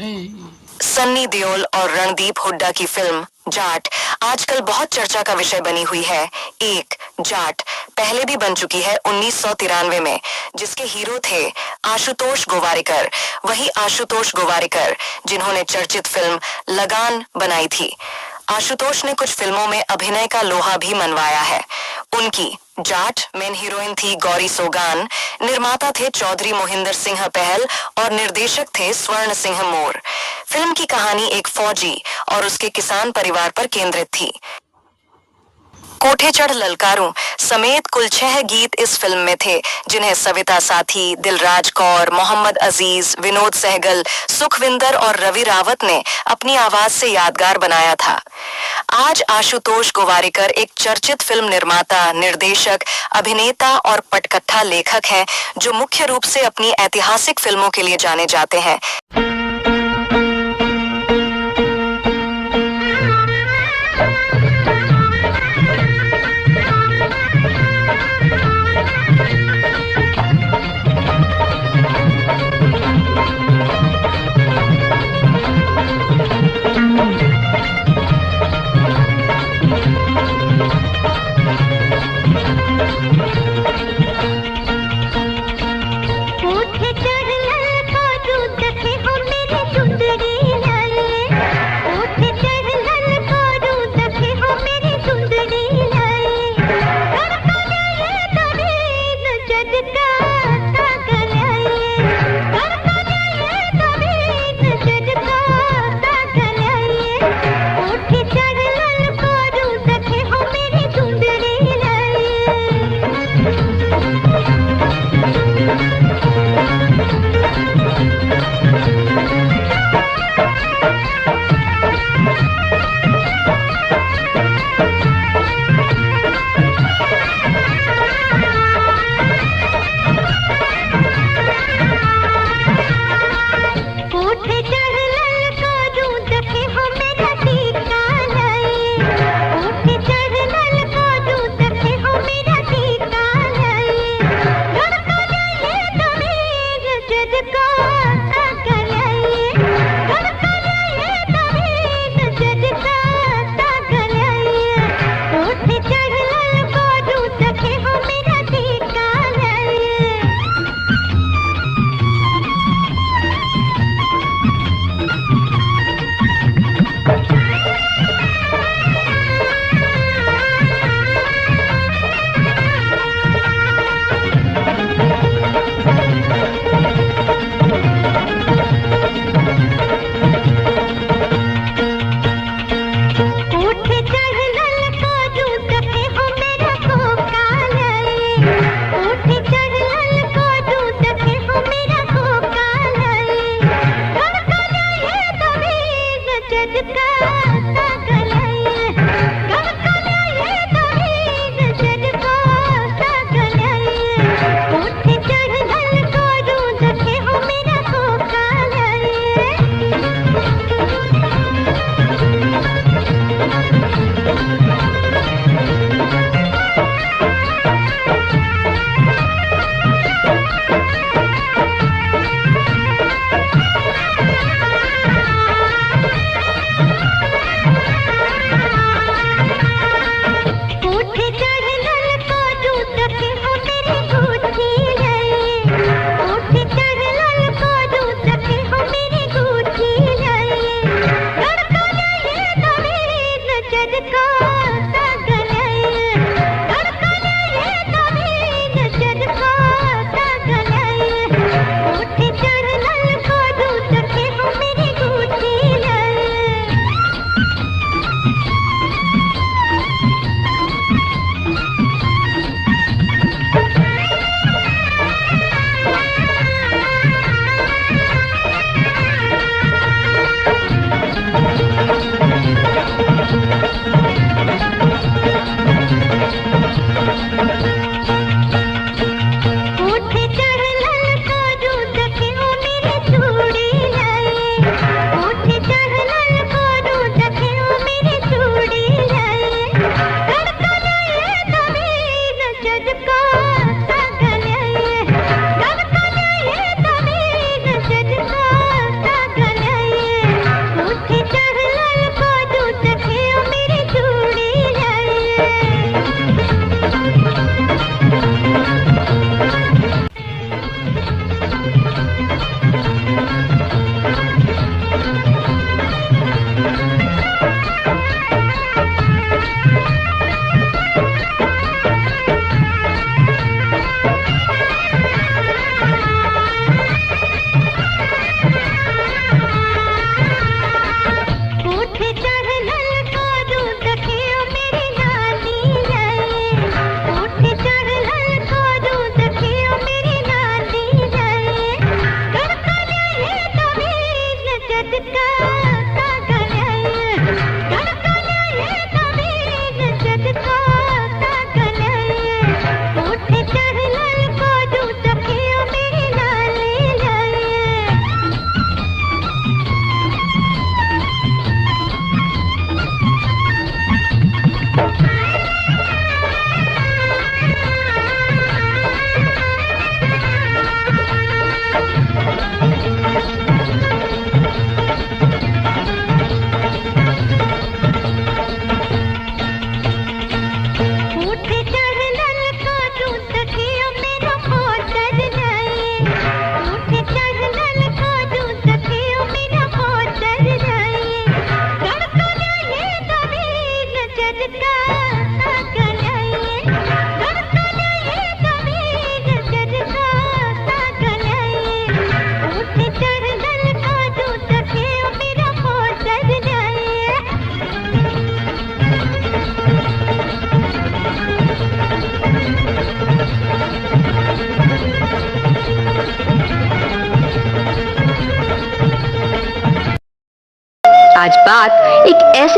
सन्नी देओल और रणदीप हुड्डा की फिल्म जाट आजकल बहुत चर्चा का विषय बनी हुई है। एक जाट पहले भी बन चुकी है 1993 में, जिसके हीरो थे आशुतोष गोवारिकर। वही आशुतोष गोवारिकर जिन्होंने चर्चित फिल्म लगान बनाई थी। आशुतोष ने कुछ फिल्मों में अभिनय का लोहा भी मनवाया है। उनकी जाट मेन हीरोइन थी गौरी सोगान, निर्माता थे चौधरी मोहिंदर सिंह पहल और निर्देशक थे स्वर्ण सिंह मोर। फिल्म की कहानी एक फौजी और उसके किसान परिवार पर केंद्रित थी। कोठे चढ़ ललकारूं समेत कुल 6 गीत इस फिल्म में थे, जिन्हें सविता साथी, दिलराज कौर, मोहम्मद अजीज, विनोद सहगल, सुखविंदर और रवि रावत ने अपनी आवाज से यादगार बनाया था। आज आशुतोष गोवारिकर एक चर्चित फिल्म निर्माता, निर्देशक, अभिनेता और पटकथा लेखक हैं, जो मुख्य रूप से अपनी ऐतिहासिक फिल्मों के लिए जाने जाते हैं।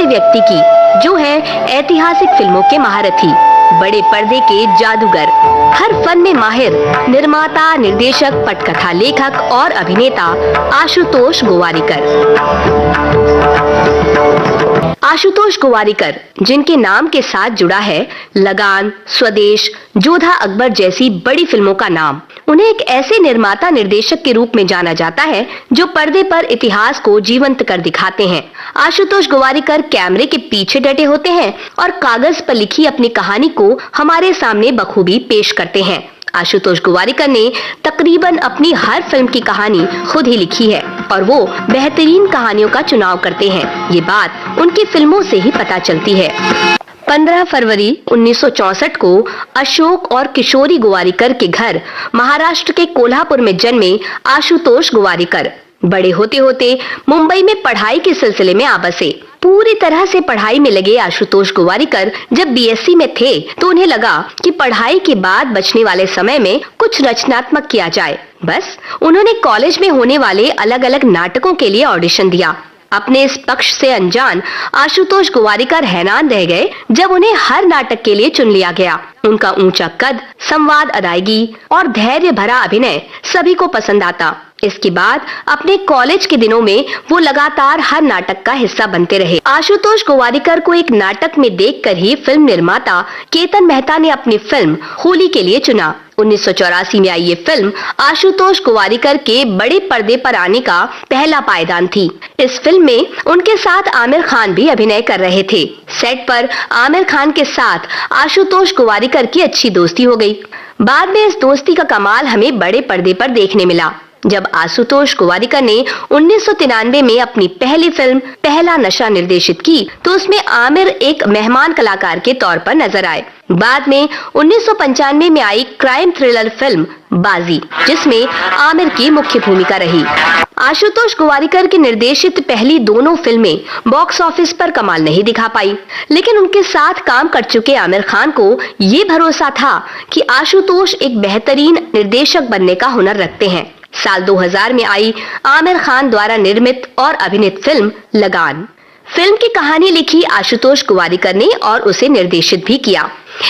ऐसे व्यक्ति की जो है ऐतिहासिक फिल्मों के महारथी, बड़े पर्दे के जादूगर, हर फन में माहिर निर्माता, निर्देशक, पटकथा लेखक और अभिनेता आशुतोष गोवारिकर। आशुतोष गोवारिकर, जिनके नाम के साथ जुड़ा है लगान, स्वदेश, जोधा अकबर जैसी बड़ी फिल्मों का नाम, उन्हें एक ऐसे निर्माता निर्देशक के रूप में जाना जाता है जो पर्दे पर इतिहास को जीवंत कर दिखाते हैं। आशुतोष गोवारिकर कैमरे के पीछे डटे होते हैं और कागज पर लिखी अपनी कहानी को हमारे सामने बखूबी पेश करते हैं। आशुतोष गोवारिकर ने तकरीबन अपनी हर फिल्म की कहानी खुद ही लिखी है और वो बेहतरीन कहानियों का चुनाव करते हैं। ये बात उनकी फिल्मों से ही पता चलती है। 15 फरवरी 1964 को अशोक और किशोरी गोवारिकर के घर महाराष्ट्र के कोल्हापुर में जन्मे आशुतोष गोवारिकर बड़े होते होते मुंबई में पढ़ाई के सिलसिले में आ बसे। पूरी तरह से पढ़ाई में लगे आशुतोष गोवारिकर जब बीएससी में थे तो उन्हें लगा कि पढ़ाई के बाद बचने वाले समय में कुछ रचनात्मक किया जाए। बस उन्होंने कॉलेज में होने वाले अलग अलग नाटकों के लिए ऑडिशन दिया। अपने इस पक्ष से अनजान आशुतोष गोवारिकर हैरान रह गए जब उन्हें हर नाटक के लिए चुन लिया गया। उनका ऊंचा कद, संवाद अदायगी और धैर्य भरा अभिनय सभी को पसंद आता। इसके बाद अपने कॉलेज के दिनों में वो लगातार हर नाटक का हिस्सा बनते रहे। आशुतोष गोवारिकर को एक नाटक में देखकर ही फिल्म निर्माता केतन मेहता ने अपनी फिल्म होली के लिए चुना। 1984 में आई ये फिल्म आशुतोष गोवारिकर के बड़े पर्दे पर आने का पहला पायदान थी। इस फिल्म में उनके साथ आमिर खान भी अभिनय कर रहे थे। सेट पर आमिर खान के साथ आशुतोष गोवारिकर की अच्छी दोस्ती हो गई। बाद में इस दोस्ती का कमाल हमें बड़े पर्दे पर देखने मिला जब आशुतोष गोवारिकर ने 1993 में अपनी पहली फिल्म पहला नशा निर्देशित की तो उसमें आमिर एक मेहमान कलाकार के तौर पर नजर आए। बाद में 1995 में आई क्राइम थ्रिलर फिल्म बाजी, जिसमें आमिर की मुख्य भूमिका रही। आशुतोष गोवारिकर की निर्देशित पहली दोनों फिल्में बॉक्स ऑफिस पर कमाल नहीं दिखा पाई, लेकिन उनके साथ काम कर चुके आमिर खान को ये भरोसा था कि आशुतोष एक बेहतरीन निर्देशक बनने का हुनर रखते हैं। साल 2000 में आई आमिर खान द्वारा निर्मित और अभिनीत फिल्म लगान। फिल्म की कहानी लिखी आशुतोष गोवारिकर ने और उसे निर्देशित भी किया।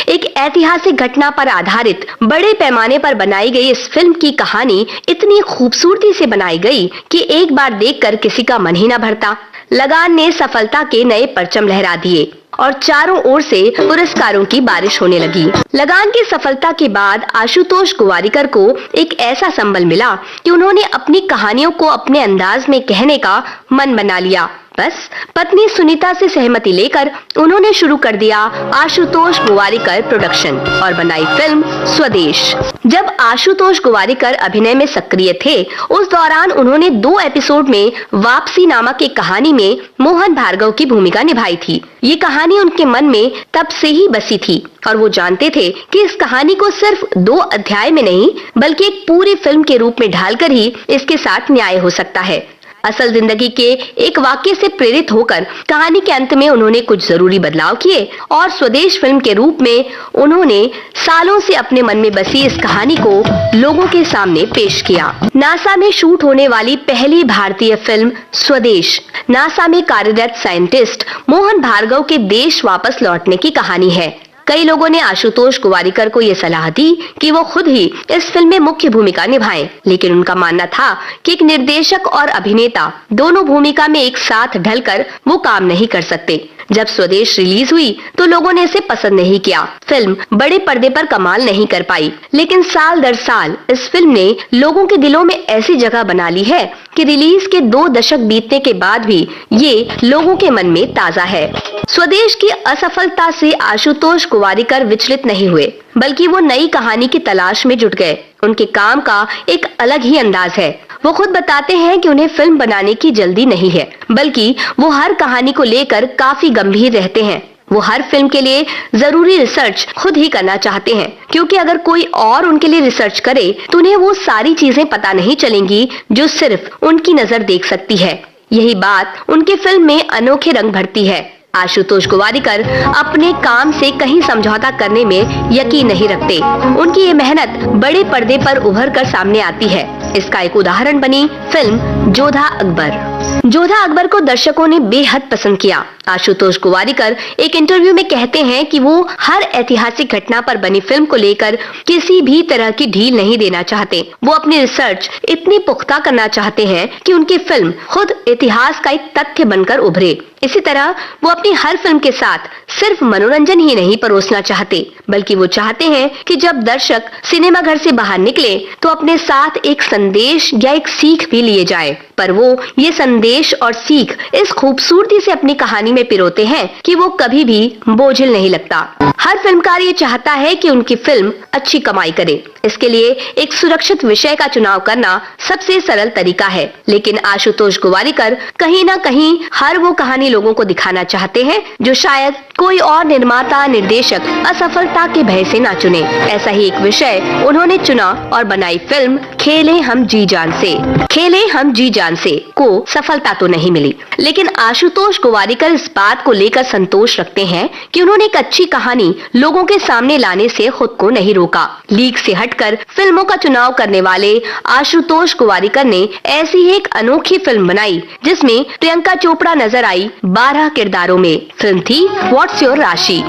एक ऐतिहासिक घटना पर आधारित बड़े पैमाने पर बनाई गई इस फिल्म की कहानी इतनी खूबसूरती से बनाई गई कि एक बार देखकर किसी का मन ही न भरता। लगान ने सफलता के नए परचम लहरा दिए और चारों ओर से पुरस्कारों की बारिश होने लगी। लगान की सफलता के बाद आशुतोष गोवारिकर को एक ऐसा संबल मिला कि उन्होंने अपनी कहानियों को अपने अंदाज में कहने का मन बना लिया। बस पत्नी सुनीता से सहमति लेकर उन्होंने शुरू कर दिया आशुतोष गोवारिकर प्रोडक्शन और बनाई फिल्म स्वदेश। जब आशुतोष गोवारिकर अभिनय में सक्रिय थे उस दौरान उन्होंने 2 एपिसोड में वापसी नामक एक कहानी में मोहन भार्गव की भूमिका निभाई थी। ये कहानी उनके मन में तब से ही बसी थी और वो जानते थे कि इस कहानी को सिर्फ 2 अध्याय में नहीं बल्कि एक पूरी फिल्म के रूप में ढालकर ही इसके साथ न्याय हो सकता है। असल जिंदगी के एक वाक्य से प्रेरित होकर कहानी के अंत में उन्होंने कुछ जरूरी बदलाव किए और स्वदेश फिल्म के रूप में उन्होंने सालों से अपने मन में बसी इस कहानी को लोगों के सामने पेश किया। नासा में शूट होने वाली पहली भारतीय फिल्म स्वदेश नासा में कार्यरत साइंटिस्ट मोहन भार्गव के देश वापस लौटने की कहानी है। कई लोगों ने आशुतोष गोवारिकर को ये सलाह दी कि वो खुद ही इस फिल्म में मुख्य भूमिका निभाएं, लेकिन उनका मानना था कि एक निर्देशक और अभिनेता दोनों भूमिका में एक साथ ढलकर वो काम नहीं कर सकते। जब स्वदेश रिलीज हुई तो लोगों ने इसे पसंद नहीं किया। फिल्म बड़े पर्दे पर कमाल नहीं कर पाई, लेकिन साल दर साल इस फिल्म ने लोगों के दिलों में ऐसी जगह बना ली है कि रिलीज के 2 दशक बीतने के बाद भी ये लोगों के मन में ताजा है। स्वदेश की असफलता से आशुतोष गोवारिकर विचलित नहीं हुए, बल्कि वो नई कहानी की तलाश में जुट गए। उनके काम का एक अलग ही अंदाज है। वो खुद बताते हैं कि उन्हें फिल्म बनाने की जल्दी नहीं है, बल्कि वो हर कहानी को लेकर काफी गंभीर रहते हैं। वो हर फिल्म के लिए जरूरी रिसर्च खुद ही करना चाहते हैं, क्योंकि अगर कोई और उनके लिए रिसर्च करे तो उन्हें वो सारी चीजें पता नहीं चलेंगी जो सिर्फ उनकी नजर देख सकती है। यही बात उनके फिल्म में अनोखे रंग भरती है। आशुतोष गोवारिकर अपने काम से कहीं समझौता करने में यकीन नहीं रखते। उनकी ये मेहनत बड़े पर्दे पर उभर कर सामने आती है। इसका एक उदाहरण बनी फिल्म जोधा अकबर। जोधा अकबर को दर्शकों ने बेहद पसंद किया। आशुतोष गोवारिकर एक इंटरव्यू में कहते हैं कि वो हर ऐतिहासिक घटना पर बनी फिल्म को लेकर किसी भी तरह की ढील नहीं देना चाहते। वो अपनी रिसर्च इतनी पुख्ता करना चाहते हैं कि उनकी फिल्म खुद इतिहास का एक तथ्य बनकर उभरे। इसी तरह वो अपनी हर फिल्म के साथ सिर्फ मनोरंजन ही नहीं परोसना चाहते, बल्कि वो चाहते हैं कि जब दर्शक सिनेमा घर से बाहर निकले तो अपने साथ एक संदेश या एक सीख भी लिए जाए। पर वो ये संदेश और सीख इस खूबसूरती से अपनी कहानी में पिरोते हैं कि वो कभी भी बोझिल नहीं लगता। हर फिल्मकार ये चाहता है कि उनकी फिल्म अच्छी कमाई करे। इसके लिए एक सुरक्षित विषय का चुनाव करना सबसे सरल तरीका है, लेकिन आशुतोष गोवारिकर कहीं ना कहीं हर वो कहानी लोगों को दिखाना चाहते हैं जो शायद कोई और निर्माता निर्देशक असफलता के भय से ना चुने। ऐसा ही एक विषय उन्होंने चुना और बनाई फिल्म खेले हम जी जान से। खेले हम जी जान से को सफलता तो नहीं मिली, लेकिन आशुतोष गोवारिकर इस बात को लेकर संतोष रखते हैं कि उन्होंने एक अच्छी कहानी लोगों के सामने लाने से खुद को नहीं रोका। लीक से हटकर फिल्मों का चुनाव करने वाले आशुतोष गोवारिकर ने ऐसी ही एक अनोखी फिल्म बनाई जिसमें प्रियंका चोपड़ा नजर आई 12 किरदारों में। फिल्म थी व्हाट्स योर राशि।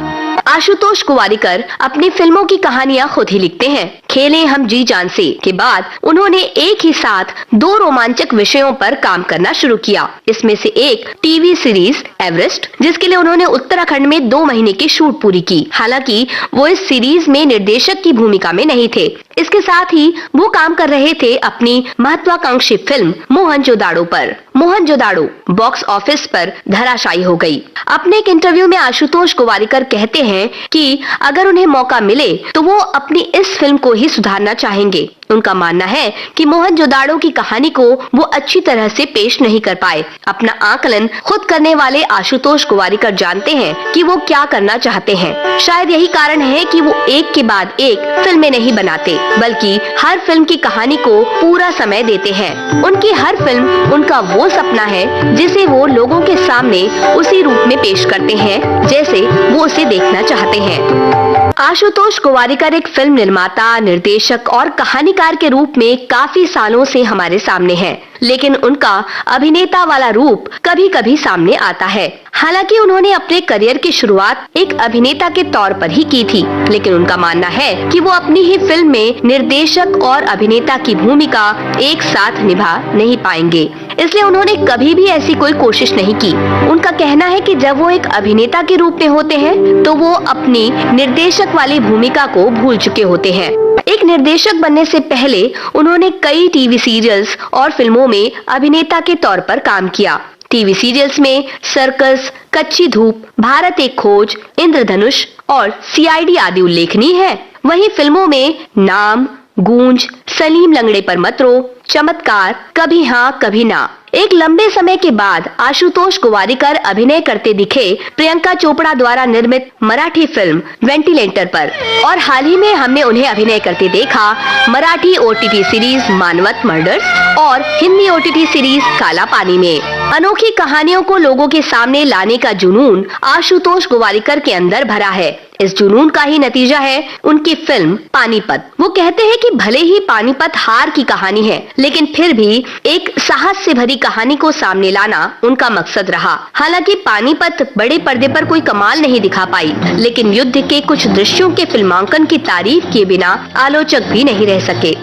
आशुतोष गोवारिकर अपनी फिल्मों की कहानियां खुद ही लिखते हैं। खेले हम जी जान से के बाद उन्होंने एक ही साथ 2 रोमांचक विषयों पर काम करना शुरू किया। इसमें से एक टीवी सीरीज एवरेस्ट, जिसके लिए उन्होंने उत्तराखंड में 2 महीने की शूट पूरी की। हालांकि वो इस सीरीज में निर्देशक की भूमिका में नहीं थे। इसके साथ ही वो काम कर रहे थे अपनी महत्वाकांक्षी फिल्म मोहनजोदाड़ो पर। मोहनजोदाड़ो बॉक्स ऑफिस पर धराशायी हो गई। अपने एक इंटरव्यू में आशुतोष गोवारिकर कहते हैं कि अगर उन्हें मौका मिले तो वो अपनी इस फिल्म को ही सुधारना चाहेंगे। उनका मानना है कि मोहनजोदाड़ो की कहानी को वो अच्छी तरह से पेश नहीं कर पाए। अपना आकलन खुद करने वाले आशुतोष गोवारिकर जानते हैं कि वो क्या करना चाहते हैं। शायद यही कारण है कि वो एक के बाद एक फिल्में नहीं बनाते, बल्कि हर फिल्म की कहानी को पूरा समय देते हैं। उनकी हर फिल्म उनका वो सपना है जिसे वो लोगों के सामने उसी रूप में पेश करते हैं जैसे वो उसे देखना चाहते हैं। आशुतोष गोवारिकर एक फिल्म निर्माता, निर्देशक और कहानीकार के रूप में काफी सालों से हमारे सामने हैं, लेकिन उनका अभिनेता वाला रूप कभी कभी सामने आता है। हालांकि उन्होंने अपने करियर की शुरुआत एक अभिनेता के तौर पर ही की थी, लेकिन उनका मानना है कि वो अपनी ही फिल्म में निर्देशक और अभिनेता की भूमिका एक साथ निभा नहीं पाएंगे, इसलिए उन्होंने कभी भी ऐसी कोई कोशिश नहीं की। उनका कहना है कि जब वो एक अभिनेता के रूप में होते हैं तो वो अपनी निर्देशक वाली भूमिका को भूल चुके होते हैं। एक निर्देशक बनने से पहले उन्होंने कई टीवी सीरियल्स और फिल्मों में अभिनेता के तौर पर काम किया। टीवी सीरियल्स में सर्कस, कच्ची धूप, भारत एक खोज, इंद्रधनुष और सीआईडी आदि उल्लेखनीय है। वहीं फिल्मों में नाम, गूंज, सलीम लंगड़े पर मत रो, चमत्कार, कभी हाँ कभी ना। एक लंबे समय के बाद आशुतोष गोवारिकर अभिनय करते दिखे प्रियंका चोपड़ा द्वारा निर्मित मराठी फिल्म वेंटिलेटर पर, और हाल ही में हमने उन्हें अभिनय करते देखा मराठी ओटीटी सीरीज मानवत मर्डर्स और हिंदी ओटीटी सीरीज काला पानी में। अनोखी कहानियों को लोगों के सामने लाने का जुनून आशुतोष गोवारिकर के अंदर भरा है। इस जुनून का ही नतीजा है उनकी फिल्म पानीपत। वो कहते हैं कि भले ही पानीपत हार की कहानी है, लेकिन फिर भी एक साहस से भरी कहानी को सामने लाना उनका मकसद रहा। हालांकि पानीपत बड़े पर्दे पर कोई कमाल नहीं दिखा पाई, लेकिन युद्ध के कुछ दृश्यों के फिल्मांकन की तारीफ किए बिना आलोचक भी नहीं रह सके।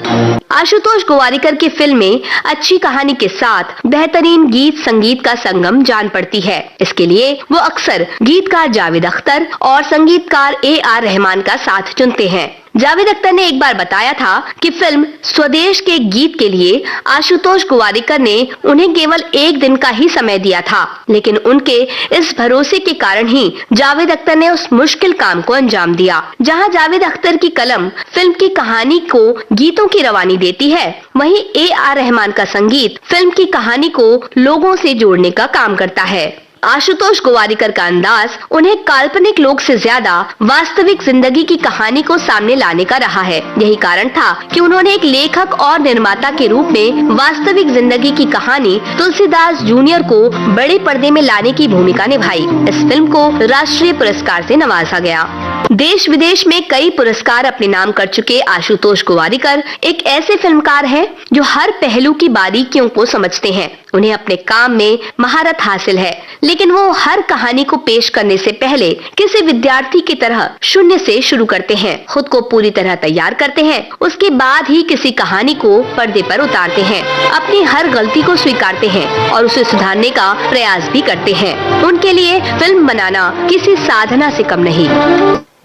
आशुतोष गोवारिकर की फिल्में अच्छी कहानी के साथ बेहतरीन गीत संगीत का संगम जान पड़ती है। इसके लिए वो अक्सर गीतकार जावेद अख्तर और संगीतकार AR रहमान का साथ चुनते हैं। जावेद अख्तर ने एक बार बताया था कि फिल्म स्वदेश के गीत के लिए आशुतोष गोवारिकर ने उन्हें केवल 1 दिन का ही समय दिया था, लेकिन उनके इस भरोसे के कारण ही जावेद अख्तर ने उस मुश्किल काम को अंजाम दिया। जहां जावेद अख्तर की कलम फिल्म की कहानी को गीतों की रवानी देती है, वहीं AR रहमान का संगीत फिल्म की कहानी को लोगों से जोड़ने का काम करता है। आशुतोष गोवारिकर का अंदाज उन्हें काल्पनिक लोक से ज्यादा वास्तविक जिंदगी की कहानी को सामने लाने का रहा है। यही कारण था कि उन्होंने एक लेखक और निर्माता के रूप में वास्तविक जिंदगी की कहानी तुलसीदास जूनियर को बड़े पर्दे में लाने की भूमिका निभाई। इस फिल्म को राष्ट्रीय पुरस्कार से नवाजा गया। देश विदेश में कई पुरस्कार अपने नाम कर चुके आशुतोष गोवारिकर एक ऐसे फिल्मकार हैं जो हर पहलू की बारीकियों को समझते हैं। उन्हें अपने काम में महारत हासिल है, लेकिन वो हर कहानी को पेश करने से पहले किसी विद्यार्थी की तरह शून्य से शुरू करते हैं। खुद को पूरी तरह तैयार करते हैं, उसके बाद ही किसी कहानी को पर्दे पर उतारते हैं। अपनी हर गलती को स्वीकारते हैं और उसे सुधारने का प्रयास भी करते हैं। उनके लिए फिल्म बनाना किसी साधना से कम नहीं।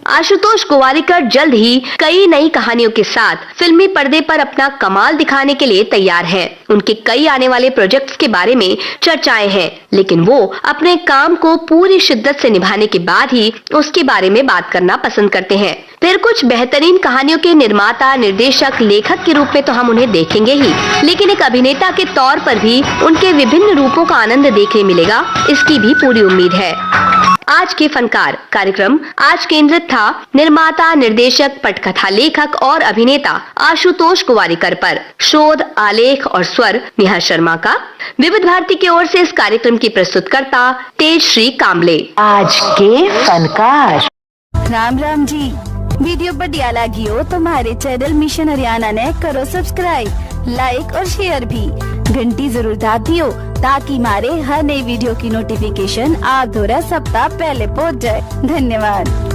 आशुतोष गोवारिकर जल्द ही कई नई कहानियों के साथ फिल्मी पर्दे पर अपना कमाल दिखाने के लिए तैयार हैं। उनके कई आने वाले प्रोजेक्ट्स के बारे में चर्चाएं हैं, लेकिन वो अपने काम को पूरी शिद्दत से निभाने के बाद ही उसके बारे में बात करना पसंद करते हैं। फिर कुछ बेहतरीन कहानियों के निर्माता, निर्देशक, लेखक के रूप में तो हम उन्हें देखेंगे ही, लेकिन एक अभिनेता के तौर पर भी उनके विभिन्न रूपों का आनंद देखने मिलेगा, इसकी भी पूरी उम्मीद है। आज के फनकार कार्यक्रम आज केंद्रित था निर्माता, निर्देशक, पटकथा लेखक और अभिनेता आशुतोष गोवारिकर पर। शोध, आलेख और स्वर नेहा शर्मा का। विविध भारती की ओर से इस कार्यक्रम की प्रस्तुतकर्ता तेजश्री कांबले। आज के फनकार। राम राम जी। वीडियो बढ़िया लगी हो तो हमारे चैनल मिशन हरियाणा ने करो सब्सक्राइब, लाइक और शेयर भी। घंटी जरूर दाबियो ताकि हमारे हर नई वीडियो की नोटिफिकेशन आप दोनों सप्ताह पहले पहुंच जाए। धन्यवाद।